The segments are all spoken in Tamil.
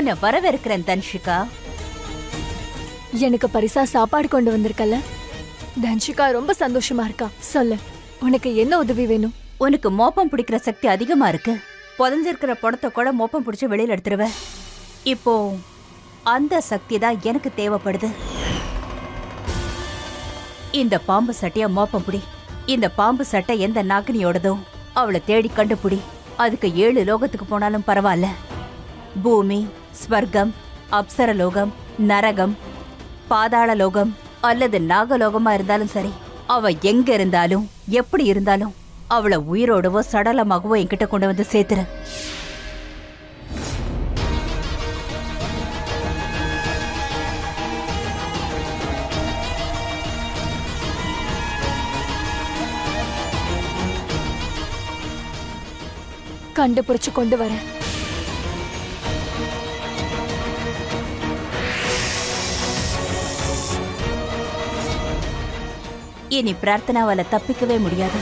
உன்னை வரவேற்கிறேன் தன்ஷிகா. எனக்கு பரிசா சாப்பாடு கொண்டு வந்திருக்கல. தன்ஷிகா ரொம்ப சந்தோஷமா இருக்கா. சொல்லு, உனக்கு என்ன உதவி வேணும்? உனக்கு மோப்பம் பிடிக்கிற சக்தி அதிகமா இருக்கு. புதஞ்சிருக்கிற படத்தை கூட மோப்பம் பிடிச்சு வெளியில எடுத்துருவ. இப்போ அந்த சக்தி தான் எனக்கு தேவைப்படுது. இந்த பாம்பு சட்டைய மோப்பம் பிடி. இந்த பாம்பு சட்டை எந்த நாகினியோடதோ அவளை தேடி கண்டுபிடி. அதுக்கு 7 லோகத்துக்கு போனாலும் பரவாயில்ல. பூமி, ஸ்வர்க்கம், அப்சரலோகம், நரகம், பாதாள லோகம் அல்லது நாகலோகமா இருந்தாலும் சரி, அவ எங்க இருந்தாலும் எப்படி இருந்தாலும் அவளை உயிரோடவோ சடலமாகவோ என்கிட்ட கொண்டு வந்து சேர்த்துரு. கண்டுபிடிச்சு கொண்டு வரேன். இனி பிரார்த்தனாவால தப்பிக்கவே முடியாது.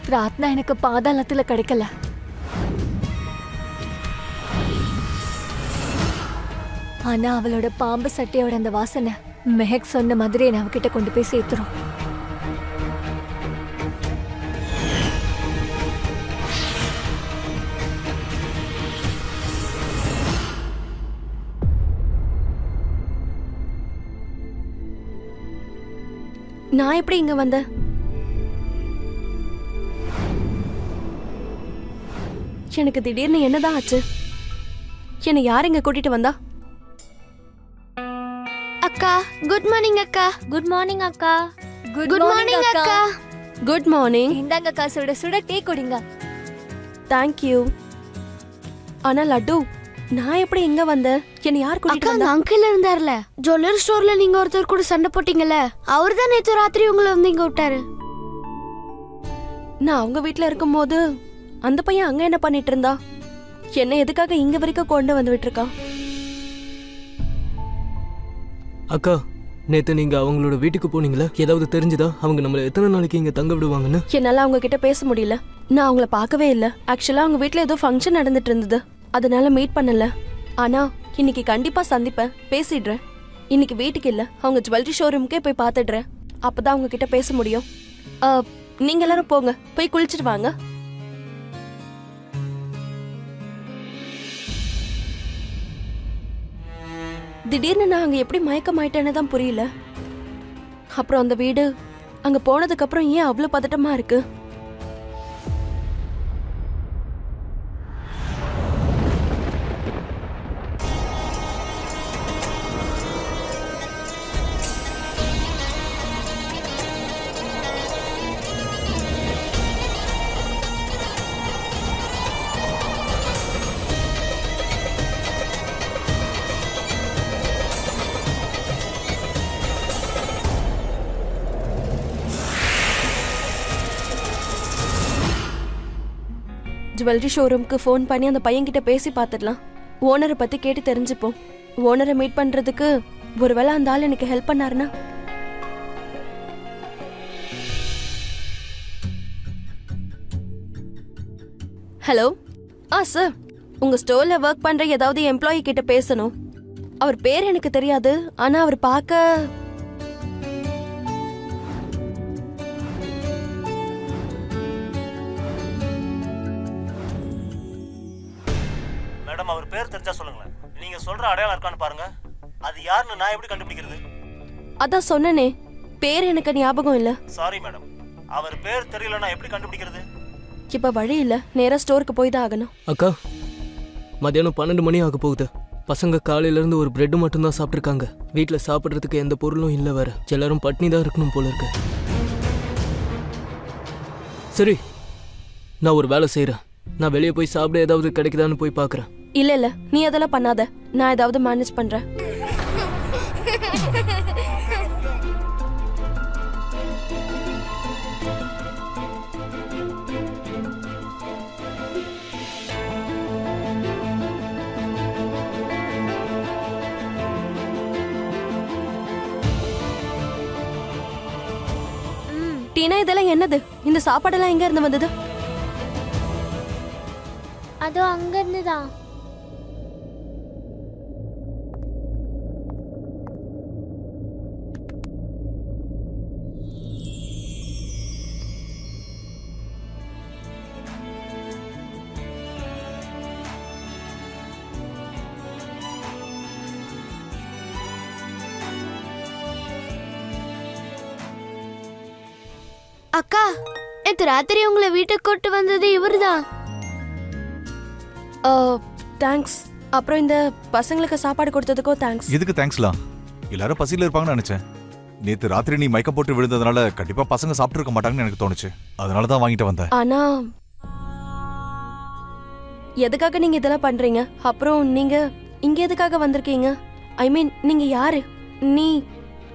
பிரார்த்தனா எனக்கு பாதாளத்துல கிடைக்கல. ஆனா அவளோட பாம்பு சட்டையோட அந்த வாசனை மெஹக் சொன்ன மாதிரி என்ன அவகிட்ட கொண்டு போய் சேர்த்துரும். நான் எப்படி இங்க வந்த? எனக்கு திடீர்னு என்னதான் ஆச்சு? என்னை யார் இங்க கூட்டிட்டு வந்தா? அக்கா, குட் மார்னிங் அக்கா. குட் மார்னிங் அக்கா. குட் மார்னிங் அக்கா. Good morning. இந்தாங்க அக்கா, சுட சுட டீ குடிங்க. Thank you. ஆனா லட்டு, நான் எப்படி இங்க வந்த? என்னை யார் கூட்டிட்டு அக்கா, வந்தா? அங்கிள் இருந்தார்ல ஜுவல்லரி ஸ்டோர்ல, நீங்க ஒருத்தர் கூட சண்டை போட்டீங்கல்ல, அவர்தான் நேத்து ராத்திரி உங்களை வந்து இங்க விட்டாரு. நான் அவங்க வீட்ல இருக்கும்போது அந்த பையன் அங்க என்ன பண்ணிட்டு இருந்தா? என்ன எதுக்காக இங்க வரைக்கும் கொண்டு வந்து விட்டுருக்கா? அக்கா, நேத்து நீங்க அவங்களோட வீட்டுக்கு போனீங்களா? ஏதாவது தெரிஞ்சுதா அவங்க நம்மள எத்தனை நாளைக்கு இங்க தங்க விடுவாங்கன்னு? என்னால அவங்க கிட்ட பேச முடியல. நான் அவங்கள பார்க்கவே இல்ல. ஆக்சுவலா அவங்க வீட்ல ஏதோ ஃபங்க்ஷன் நடந்துட்டு இருந்தது, அதனால மீட் பண்ணல. ஆனா இன்னைக்கு கண்டிப்பா சந்திப்பேன், பேசிடுறேன். இன்னைக்கு வீட்டுக்கு இல்ல, அவங்க ஜுவல்லரி ஷோரூமுக்கே போய் பார்த்துடுறேன். அப்பதான் அவங்க கிட்ட பேச முடியும். நீங்க எல்லாரும் போங்க, போய் குளிச்சிட்டு வாங்க. திடீர்னு நான் அங்க எப்படி மயக்கமாயிட்டேன்னு தான் புரியல. அப்புறம் அந்த வீடு அங்க போனதுக்கு அப்புறம் ஏன் அவ்வளவு பதட்டமா இருக்கு? ஜுவல்லரி ஷோரூம்க்கு ஃபோன் பண்ணி அந்த பையன்கிட்ட பேசி பார்த்துடலாம். ஓனரை பத்தி கேட்டு தெரிஞ்சுப்போம். ஓனரை மீட் பண்றதுக்கு ஒருவேளை அந்த ஆள் எனக்கு ஹெல்ப் பண்ணாருன்னா. ஹலோ. சார், உங்க ஸ்டோர்ல ஒர்க் பண்ற ஏதாவது எம்ப்ளாயி கிட்ட பேசணும். அவர் பேர் எனக்கு தெரியாது, ஆனா அவர் பார்க்க மேடம், அவர் பேர் தெரிஞ்சா சொல்லுங்களேன். நீங்க சொல்ற அடையாளம் இருக்கான்னு பாருங்க. அது யாருன்னு நான் எப்படி கண்டுபிடிக்கிறது? அதான் சொன்னனே, பேர் எனக்கு ஞாபகம் இல்ல. சாரி மேடம், அவர் பேர் தெரியலன்னா எப்படி கண்டுபிடிக்கிறது? இப்ப வழி இல்ல, நேரா ஸ்டோருக்கு போய் தான் ஆகணும். அக்கா, மதியானம் 12 மணி ஆக போகுது. பசங்க காலையில இருந்து ஒரு பிரெட் மட்டும் தான் சாப்பிட்டுருக்காங்க. வீட்டுல சாப்பிட்றதுக்கு எந்த பொருளும் இல்ல. வேற எல்லாரும் பட்னி தான் இருக்கணும் போல இருக்கு. சரி, நான் ஒரு வேலை செய்யறேன். நான் வெளியே போய் சாப்பிட ஏதாவது கிடைக்குதான்னு போய் பாக்குறேன். இல்ல நீ அதெல்லாம் பண்ணாத, நான் ஏதாவது மேனேஜ் பண்றேன். டீனா இதெல்லாம் என்னது? இந்த சாப்பாடெல்லாம் எங்க இருந்து வந்தது? அதோ அங்க இருந்துதான். அக்கா, நேத்து ராத்திரி உங்களை வீட்டுக்கு கூட்டு வந்தது இவர்தான். தேங்க்ஸ். அப்புறம் இந்த பசங்களுக்கு சாப்பாடு கொடுத்ததுக்கும் தேங்க்ஸ். எதுக்கு தேங்க்ஸ்லாம்? எல்லாரும் பசியில இருப்பாங்கன்னு நினைச்சேன். நேத்து ராத்திரி நீ மயக்கம் போட்டு விழுந்ததுனால கண்டிப்பா பசங்க சாப்பிட்டு இருக்க மாட்டாங்கன்னு எனக்கு தோணுச்சு. அதனால தான் வாங்கிட்டு வந்தேன். ஆனா எதுக்காக நீங்க இதெல்லாம் பண்றீங்க? அப்புறம் நீங்க இங்க எதுக்காக வந்திருக்கீங்க? ஐ மீன், நீங்க யாரு? நீ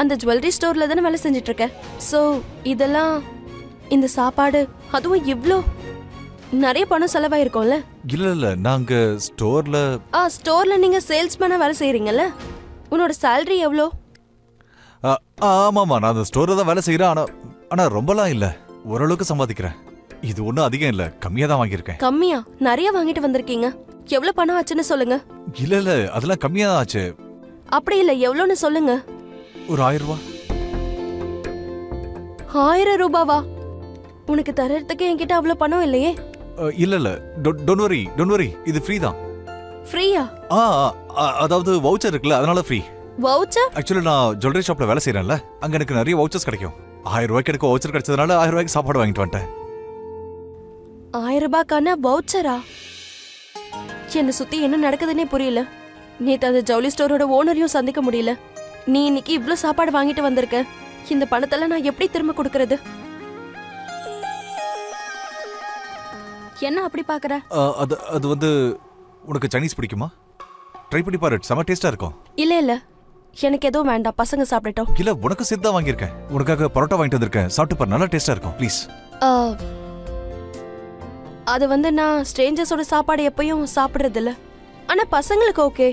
அந்த ஜுவல்லரி ஸ்டோர்ல தானே வேலை செஞ்சுட்டு இருக்க. சோ இதெல்லாம், இந்த சாப்பாடு, அதுவும் இவ்ளோ நிறைய பணம் செலவாயிருக்கும்ல? இல்ல நாங்க ஸ்டோர்ல ஸ்டோர்ல நீங்க சேல்ஸ்மேனா வேலை செய்றீங்கல்ல? உன்னோட salary எவ்வளோ? ஆமாமா, நான் அந்த ஸ்டோர்ல தான் வேலை செய்யறேன். ஆனா ரொம்பலாம் இல்ல, ஓரளவுக்கு சம்பாதிக்கிறேன். இது ஒன்றும் அதிகம் இல்ல, கம்மியா தான் வாங்கியிருக்கேன். கம்மியா? நிறைய வாங்கிட்டு வந்திருக்கீங்க. எவ்வளவு பணம் ஆச்சுன்னு சொல்லுங்க. இல்ல அதெல்லாம் கம்மியா தான் ஆச்சு. அப்படி இல்ல, எவ்வளோன்னு சொல்லுங்க. ஒரு 1000 ரூபாய். 1000 ரூபாவா? உனக்கு தரத்துக்கு என்கிட்ட அவ்வளவு பணம் இல்லையே. இல்ல டோன்ட் வரி, இது ஃப்ரீ தான். ஃப்ரீயா? அதாவது வவுச்சர் இருக்குல்ல, அதனால ஃப்ரீ. வவுச்சர்? ஆக்சுவலி நான் ஜுவல்லரி ஷாப்ல வேலை செய்யறேன்ல, அங்க எனக்கு நிறைய வவுச்சர்ஸ் கிடைக்கும். 1000 ரூபாய்க்கு எனக்கு வவுச்சர் கிடைச்சதுனால 1000 ரூபாய்க்கு சாப்பாடு வாங்கிட்டு வந்துட்டேன். 1000 ரூபாய்க்கான வவுச்சரா? என்ன சுத்தி என்ன நடக்குதுன்னே புரியல. நேத்து அந்த ஜவுளி ஸ்டோரோட ஓனரையும் சந்திக்க முடியல. நீ இன்னைக்கு இவ்ளோ சாப்பாடு வாங்கிட்டு வந்திருக்க. இந்த பணத்தெல்லாம் நான் எப்படி திரும்ப கொடுக்கறது? என்ன அப்படி பாக்குற? அது வந்து உனக்கு சைனீஸ் பிடிக்குமா? ட்ரை பண்ணி பாரு, செம டேஸ்டா இருக்கும். இல்ல எனக்கு எதுவும் வேண்டாம், பசங்க சாப்பிடட்டும். இல்ல, உனக்கு சேர்த்து தான் வாங்கியிருக்கேன். உனக்காக பரோட்டா வாங்கிட்டு வந்திருக்கேன், சாப்பிட்டு பாரு, நல்லா டேஸ்டா இருக்கும். ப்ளீஸ். அது வந்து நான் ஸ்ட்ரேஞ்சர்ஸோட சாப்பாடு எப்பயும் சாப்பிடுறது இல்ல. ஆனா பசங்களுக்கு ஓகே,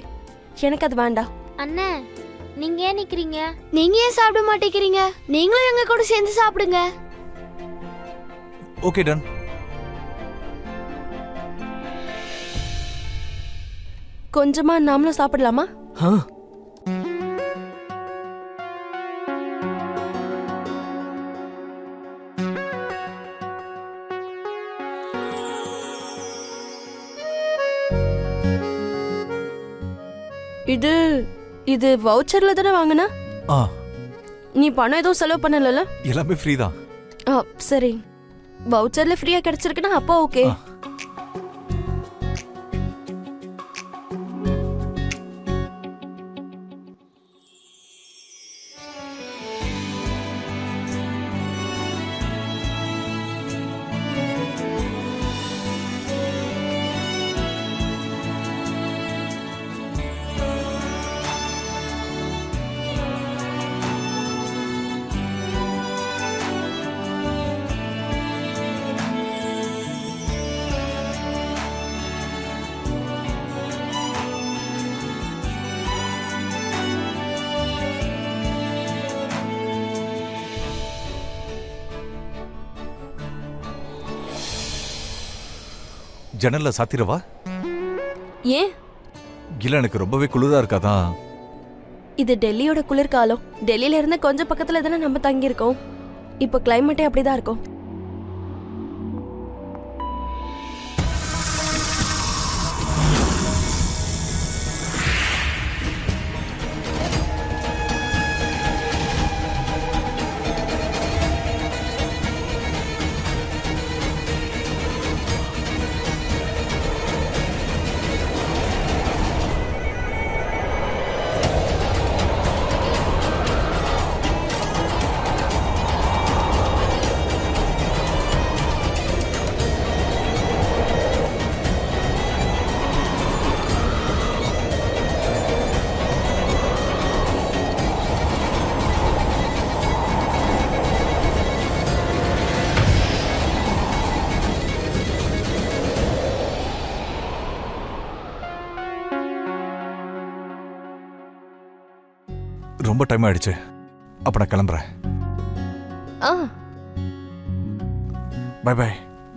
எனக்கு அது வேண்டாம். அண்ணே, நீங்க ஏன் நிக்கிறீங்க? நீங்க ஏன் சாப்பிட மாட்டேங்கிறீங்க? நீங்களும் எங்க கூட சேர்ந்து சாப்பிடுங்க. Okay, done. கொஞ்சமா நாமளும் சாப்பிடலாமா? இது இது வவுச்சர்ல தானே வாங்கினா? நீ பணம் எதுவும் செலவு பண்ணல? எல்லாமே ஃப்ரீ தான். சரி, வவுச்சர்ல ஃப்ரீயா கிடைச்சிருக்குன்னா அப்போ ஓகே. ஜன்னல்ல சாத்திரவா? ஏன்? இல்ல, எனக்கு ரொம்பவே குளிரா இருக்காதான். இது டெல்லியோட குளிர்காலம். டெல்லியில இருந்து கொஞ்சம் பக்கத்துல தானே நம்ம தங்கி இருக்கோம். இப்போ கிளைமேட்டே அப்படிதான் இருக்கும். ரொம்ப டைம் ஆயிடுச்சு, அப்ப நான் கிளம்புறேன். Bye bye.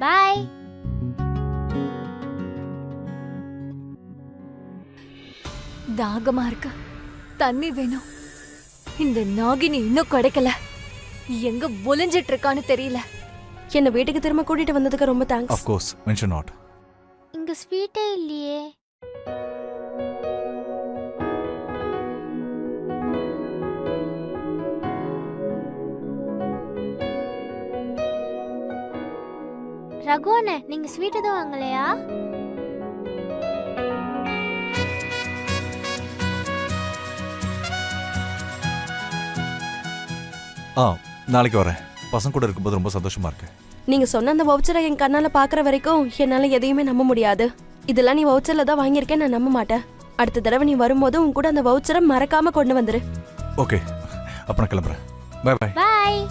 பாய். தாகமா இருக்கு, தண்ணி வேணும். இந்த நாகினி இன்னும் கிடைக்கல. எங்க ஒளிஞ்சிட்டு இருக்கான்னு தெரியல. என்ன வீட்டுக்கு திரும்ப கூட்டிட்டு வந்ததுக்கு ரொம்ப thanks. Of course, mention not. இங்க ஸ்வீட்டே இல்லையே. ரகுவண்ணே, நீங்க ஸ்வீட் எதுவும் வாங்கலையா? நாளைக்கு வரேன். பசங்க கூட இருக்கும்போது ரொம்ப சந்தோஷமா இருக்கு. நீங்க சொன்ன அந்த வவுச்சரை என் கண்ணால பாக்குற வரைக்கும் என்னால எதையுமே நம்ப முடியாது. இதெல்லாம் நீ வவுச்சர்ல தான் வாங்கியிருக்கேன், நான் நம்ப மாட்டேன். அடுத்த தடவை நீ வரும்போது உன் கூட அந்த வவுச்சரை மறக்காம கொண்டு வந்துரு. ஓகே, அப்ப நான் கிளம்புறேன். Bye bye. பாய்.